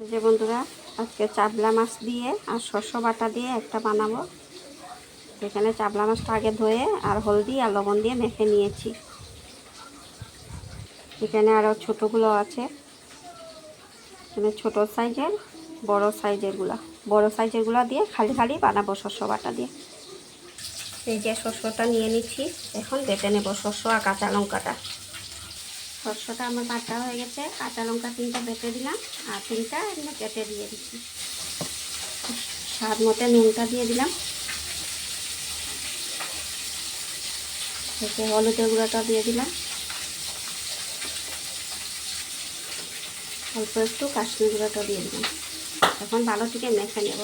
এই যে বন্ধুরা, আজকে চাবলা মাছ দিয়ে আর শস্য বাটা দিয়ে একটা বানাবো। এখানে চাবলা মাছটা আগে ধুয়ে আর হলদি আর লবণ দিয়ে মেখে নিয়েছি। এখানে আরও ছোটোগুলো আছে, এখানে ছোটো সাইজের বড় সাইজেরগুলো দিয়ে খালি খালি বানাবো শস্য বাটা দিয়ে। এই যে শস্যটা নিয়ে নিচ্ছি, এখন বেটে নেব শস্য আর কাঁচা লঙ্কাটা। শস্যটা আমার বাটা হয়ে গেছে, কাঁচা লঙ্কা 3টা বেটে দিলাম আর 3টা এমনি কেটে দিয়ে দিচ্ছি। স্বাদ মতো নুনটা দিয়ে দিলাম, হলুদের গুঁড়োটা দিয়ে দিলাম, অল্প একটু কাশ্মীর গুঁড়োটা দিয়ে দিলাম। এখন ভালো থেকে মেখে নেব।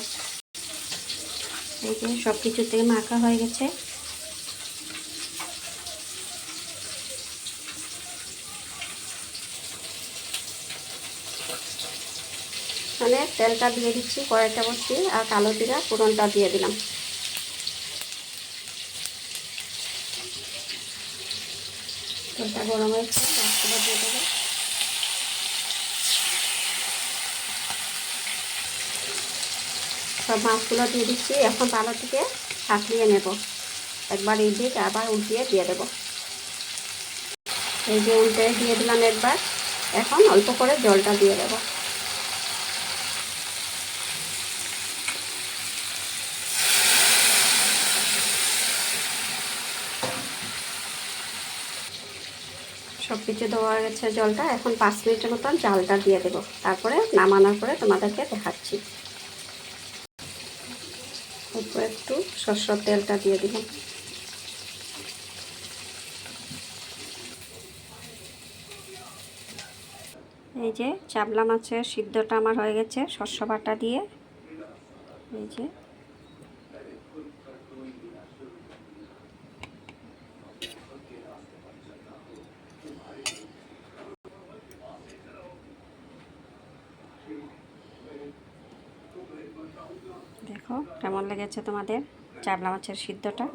এই যে সব কিছু থেকে মাখা হয়ে গেছে। মানে তেলটা দিয়ে দিচ্ছি, কড়াইটা বসিয়ে আর কালো জিরা ফোড়নটা দিয়ে দিলাম। তেলটা গরম হয়েছে, মাছগুলো দিয়ে দেবো। সব মাছগুলো দিয়ে দিচ্ছি, এখন ভালো থেকে সাঁতলিয়ে নেব। একবার এই দিক আবার উল্টিয়ে দিয়ে দেবো। এই যে উল্টে দিয়ে দিলাম একবার, এখন অল্প করে জলটা দিয়ে দেবো। সব কিছু দেওয়া গেছে জলটা, এখন 5 মিনিটের মতন জালটা দিয়ে দেবো। তারপরে নামানোর পরে তোমাদেরকে দেখাচ্ছি। অল্প একটু সরষের তেলটা দিয়ে দিলাম। এই যে চাবলা মাছের সিদ্ধটা আমার হয়ে গেছে শস্য বাটা দিয়ে। এই যে দেখো কেমন লেগেছে তোমাদের চাবলা মাছের সিদ্ধটা।